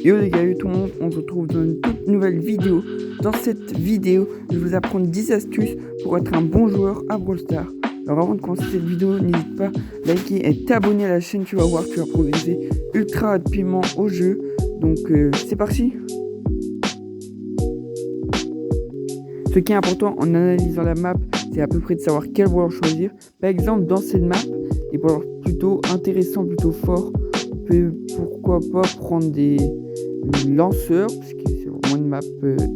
Yo les gars, yo tout le monde, on se retrouve dans une toute nouvelle vidéo. Dans cette vidéo, je vais vous apprendre 10 astuces pour être un bon joueur à Brawl Stars. Alors avant de commencer cette vidéo, n'hésite pas à liker et t'abonner à la chaîne, tu vas voir, tu vas progresser ultra rapidement au jeu. Donc c'est parti. Ce qui est important en analysant la map, c'est à peu près de savoir quel brawler choisir. Par exemple, dans cette map, les brawlers plutôt intéressants, plutôt forts, pourquoi pas prendre des lanceurs, parce que c'est vraiment une map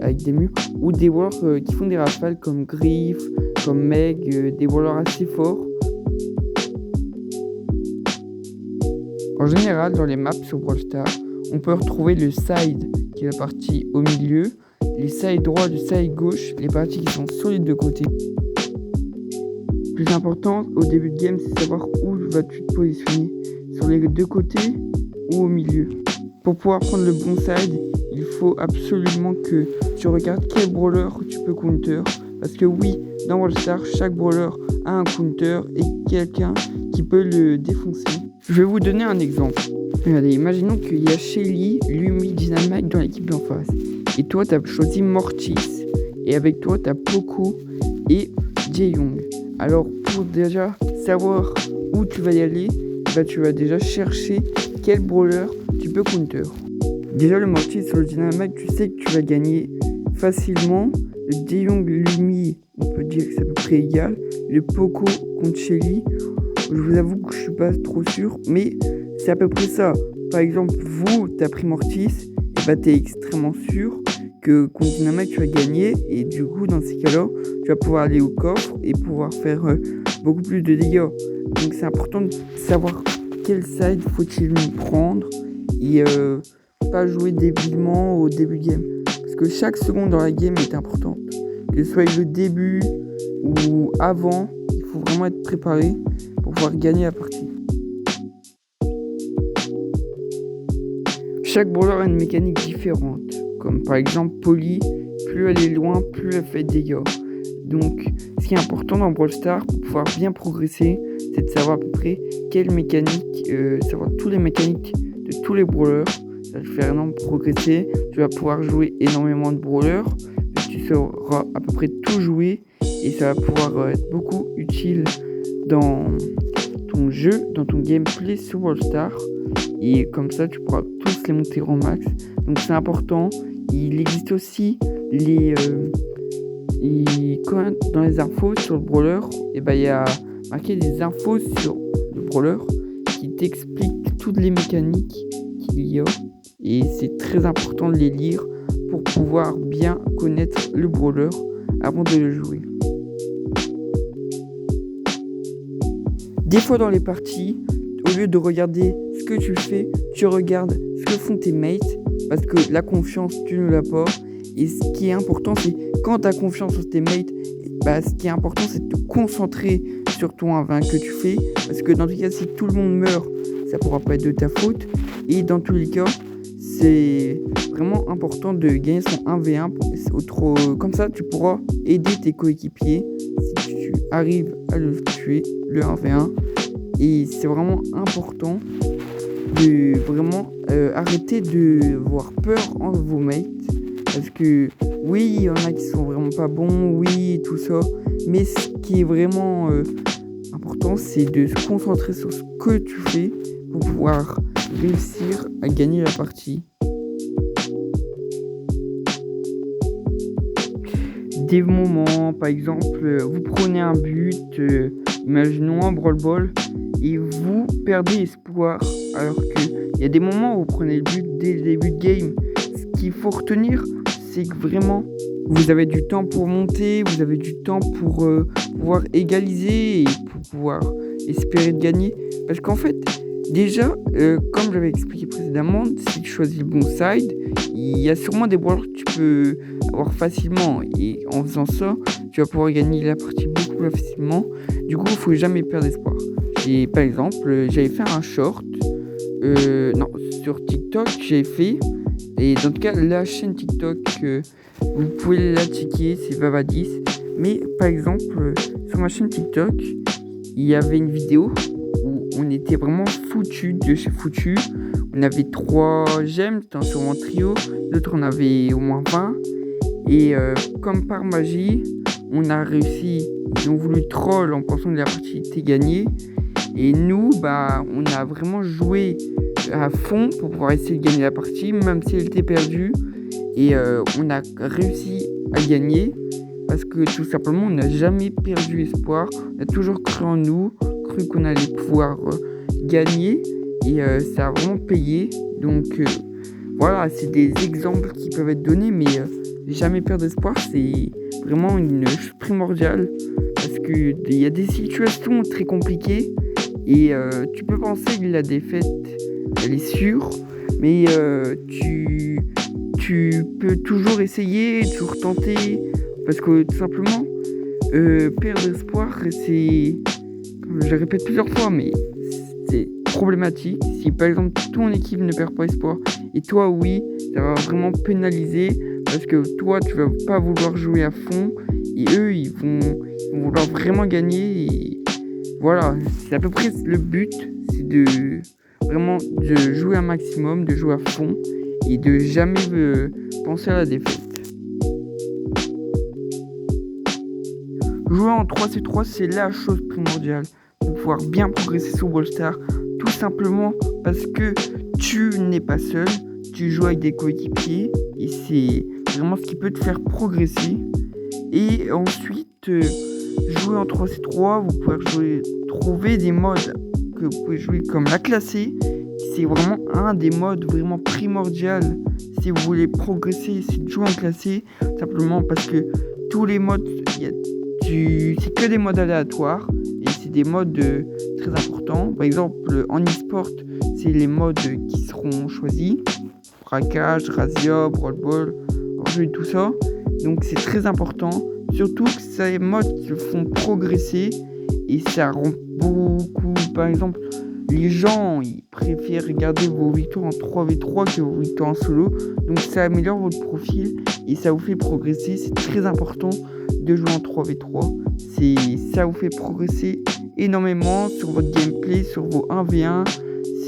avec des murs, ou des brawlers qui font des rafales comme Griff, comme Meg, des brawlers assez forts. En général, dans les maps sur Brawl Stars, on peut retrouver le side, qui est la partie au milieu, les sides droit, le side gauche, les parties qui sont sur les deux côtés. Le plus important au début de game, c'est savoir où vas-tu te positionner, sur les deux côtés ou au milieu. Pour pouvoir prendre le bon side, il faut absolument que tu regardes quel brawler tu peux counter. Parce que oui, dans Brawl Stars, chaque brawler a un counter et quelqu'un qui peut le défoncer. Je vais vous donner un exemple. Regardez, imaginons qu'il y a Shelly, Lumi, Dynamite dans l'équipe d'en face. Et toi, tu as choisi Mortis. Et avec toi, tu as Poco et Jae-Young. Alors, pour déjà savoir où tu vas y aller, bah, tu vas déjà chercher quel brawler tu peux counter. Déjà, le Mortis sur le Dynamite, tu sais que tu vas gagner facilement. Le Jae-Young, Lumi, on peut dire que c'est à peu près égal. Le Poco contre Shelly, je vous avoue que je suis pas trop sûr, mais c'est à peu près ça. Par exemple, vous, tu as pris Mortis, et bah, tu es extrêmement sûr que contre Dynamite, tu vas gagner. Et du coup, dans ces cas-là, tu vas pouvoir aller au coffre et pouvoir faire beaucoup plus de dégâts. Donc, c'est important de savoir quel side faut-il prendre et pas jouer débilement au début de game. Parce que chaque seconde dans la game est importante. Que ce soit le début ou avant, il faut vraiment être préparé pour pouvoir gagner la partie. Chaque brawler a une mécanique différente. Comme par exemple Polly, plus elle est loin, plus elle fait de dégâts. Donc ce qui est important dans Brawl Stars pour pouvoir bien progresser, c'est de savoir à peu près quelle mécanique, savoir toutes les mécaniques de tous les brawlers. Ça va te faire énormément progresser. Tu vas pouvoir jouer énormément de brawlers. Tu sauras à peu près tout jouer et ça va pouvoir être beaucoup utile dans ton jeu, dans ton gameplay sur Brawl Stars. Et comme ça, tu pourras tous les monter en max. Donc c'est important. Il existe aussi dans les infos sur le brawler, et ben, il y a marqué des infos sur le brawler qui t'expliquent toutes les mécaniques qu'il y a. Et c'est très important de les lire pour pouvoir bien connaître le brawler avant de le jouer. Des fois dans les parties, au lieu de regarder ce que tu fais, tu regardes ce que font tes mates, parce que la confiance, tu ne l'as pas. Et ce qui est important, c'est quand tu as confiance en tes mates, bah, ce qui est important, c'est de te concentrer sur ton 1v1 que tu fais. Parce que dans tous les cas, si tout le monde meurt, ça pourra pas être de ta faute. Et dans tous les cas, c'est vraiment important de gagner son 1v1. Comme ça, tu pourras aider tes coéquipiers si tu arrives à le tuer, le 1v1. Et c'est vraiment important de vraiment arrêter de voir peur en vos mates. Parce que oui, il y en a qui sont vraiment pas bons, oui, tout ça. Mais ce qui est vraiment important, c'est de se concentrer sur ce que tu fais pour pouvoir réussir à gagner la partie. Des moments, par exemple, vous prenez un but, imaginons un Brawl Ball, et vous perdez espoir, alors qu'il y a des moments où vous prenez le but dès le début de game. Ce qu'il faut retenir, c'est que vraiment, vous avez du temps pour monter, vous avez du temps pour pouvoir égaliser et pour pouvoir espérer de gagner. Parce qu'en fait, déjà, comme j'avais expliqué précédemment, si tu choisis le bon side, il y a sûrement des brawlers que tu peux avoir facilement. Et en faisant ça, tu vas pouvoir gagner la partie beaucoup plus facilement. Du coup, il ne faut jamais perdre espoir. Et par exemple, j'avais fait un short. Sur TikTok, j'ai fait. Et dans tout cas, la chaîne TikTok, vous pouvez la checker, c'est Vavadis. Mais par exemple, sur ma chaîne TikTok, il y avait une vidéo où on était vraiment foutu de chez foutu, on avait 3 gemmes, c'était sur un trio, l'autre on avait au moins 20. Et comme par magie, on a réussi, ils ont voulu troll en pensant que la partie était gagnée. Et nous, on a vraiment joué à fond pour pouvoir essayer de gagner la partie, même si elle était perdue. Et on a réussi à gagner parce que tout simplement, on n'a jamais perdu espoir. On a toujours cru en nous, cru qu'on allait pouvoir gagner. Et ça a vraiment payé. Donc voilà, c'est des exemples qui peuvent être donnés, mais jamais perdre espoir, c'est vraiment une chose primordiale. Parce qu'il y a des situations très compliquées. Et tu peux penser que la défaite, elle est sûre, mais tu peux toujours essayer, toujours tenter, parce que tout simplement, perdre espoir, c'est, je répète plusieurs fois, mais c'est problématique. Si par exemple ton équipe ne perd pas espoir, et toi oui, ça va vraiment pénaliser, parce que toi tu vas pas vouloir jouer à fond, et eux ils vont vouloir vraiment gagner, et voilà, c'est à peu près le but, c'est de vraiment de jouer un maximum, de jouer à fond et de jamais penser à la défaite. Jouer en 3C3, c'est la chose primordiale pour pouvoir bien progresser sur Brawl Stars, tout simplement parce que tu n'es pas seul, tu joues avec des coéquipiers et c'est vraiment ce qui peut te faire progresser. Et ensuite, jouer en 3C3, vous pouvez trouver des modes que vous pouvez jouer comme la classée. C'est vraiment un des modes vraiment primordial si vous voulez progresser, c'est de jouer en classé, simplement parce que tous les modes, c'est que des modes aléatoires et c'est des modes très importants. Par exemple, en e-sport, c'est les modes qui seront choisis, braquage, razzia, brawl ball, hors-jeu et tout ça. Donc c'est très important. Surtout que ces modes qui font progresser et ça rend beaucoup, par exemple, les gens ils préfèrent regarder vos victoires en 3v3 que vos victoires en solo. Donc ça améliore votre profil et ça vous fait progresser. C'est très important de jouer en 3v3. Ça vous fait progresser énormément sur votre gameplay, sur vos 1v1.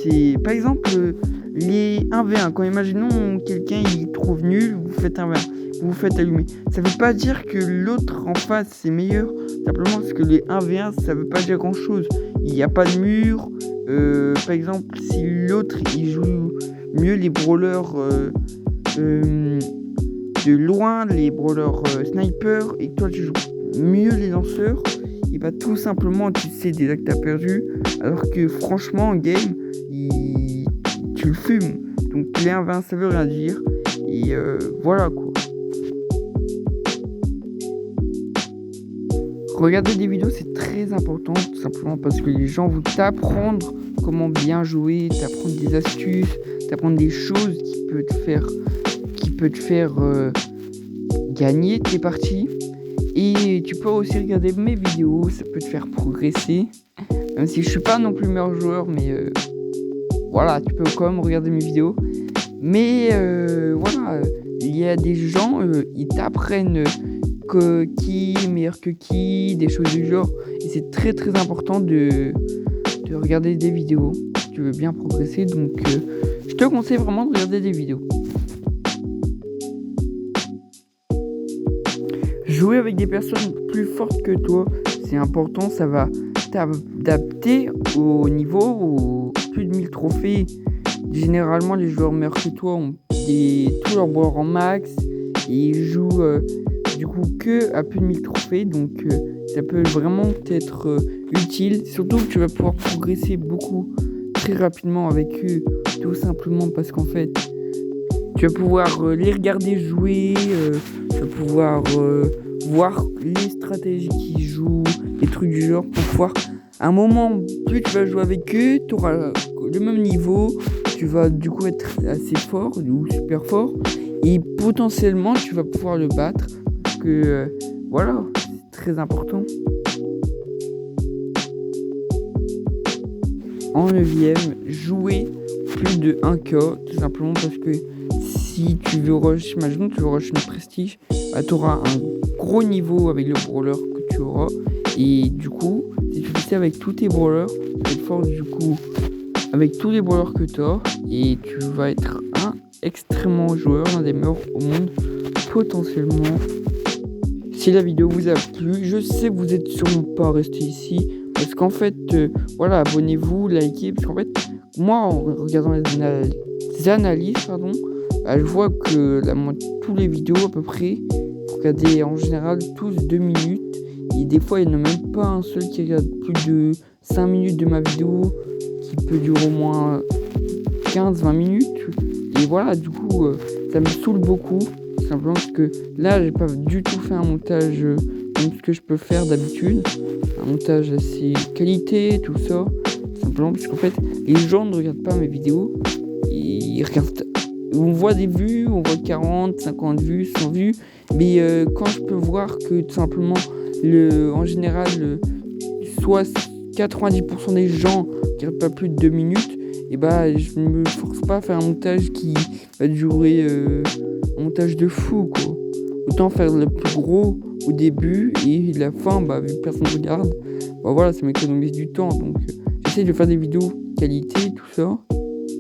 C'est par exemple les 1v1. Quand imaginons quelqu'un il trouve nul, vous faites 1v1. Vous vous faites allumer. Ça veut pas dire que l'autre en face c'est meilleur, simplement parce que les 1v1 ça veut pas dire grand chose. Il n'y a pas de mur. Par exemple, si l'autre il joue mieux les brawlers de loin, les brawlers sniper, et que toi tu joues mieux les lanceurs, et bah tout simplement tu sais déjà que t'as perdu, alors que franchement en game, tu le fumes. Donc les 1v1 ça veut rien dire. Et voilà quoi. Regarder des vidéos c'est très important, tout simplement parce que les gens vont t'apprendre comment bien jouer, t'apprendre des astuces, t'apprendre des choses qui peut te faire gagner tes parties. Et tu peux aussi regarder mes vidéos, ça peut te faire progresser. Même si je suis pas non plus le meilleur joueur, mais voilà, tu peux quand même regarder mes vidéos. Mais voilà, il y a des gens, ils t'apprennent qui est meilleur que qui, des choses du genre. Et c'est très très important de regarder des vidéos si tu veux bien progresser. Donc je te conseille vraiment de regarder des vidéos. Jouer avec des personnes plus fortes que toi, c'est important, ça va t'adapter au niveau où plus de 1000 trophées. Généralement les joueurs meilleurs que toi ont tous leurs brawlers en max et ils jouent du coup que à plus de 1000 trophées, donc ça peut vraiment être utile, surtout que tu vas pouvoir progresser beaucoup très rapidement avec eux, tout simplement parce qu'en fait tu vas pouvoir les regarder jouer, tu vas pouvoir voir les stratégies qu'ils jouent, les trucs du genre, pour pouvoir à un moment, plus tu vas jouer avec eux, tu auras le même niveau, tu vas du coup être assez fort ou super fort et potentiellement tu vas pouvoir le battre. Que voilà, c'est très important. En 9ème, jouer plus de 1K, tout simplement parce que si tu veux rush, imaginons tu veux rush une prestige, bah, tu auras un gros niveau avec le brawler que tu auras, et du coup si tu fais ça avec tous tes brawlers, tu vas être fort du coup avec tous les brawlers que tu as et tu vas être un extrêmement joueur, un des meilleurs au monde potentiellement. Si la vidéo vous a plu, je sais que vous êtes sûrement pas resté ici parce qu'en fait, voilà, abonnez-vous, likez, parce qu'en fait, moi en regardant les analyses, je vois que tous les vidéos à peu près, regardez en général tous 2 minutes et des fois il n'y en a même pas un seul qui regarde plus de 5 minutes de ma vidéo qui peut durer au moins 15-20 minutes et voilà, du coup ça me saoule beaucoup, simplement parce que là j'ai pas du tout fait un montage comme ce que je peux faire d'habitude, un montage assez qualité, tout ça, simplement parce qu'en fait les gens ne regardent pas mes vidéos, ils regardent, on voit des vues, on voit 40, 50 vues, 100 vues, mais quand je peux voir que tout simplement en général soit 90% des gens qui regardent pas plus de 2 minutes, et bah je me force pas à faire un montage qui va durer un montage de fou quoi. Autant faire le plus gros au début et la fin, vu que personne ne regarde, voilà, ça m'économise du temps. Donc j'essaie de faire des vidéos qualité, tout ça.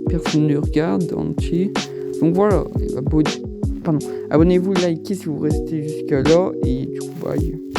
Personne ne regarde en entier. Donc voilà, abonnez-vous, likez si vous restez jusqu'à là et du coup bye.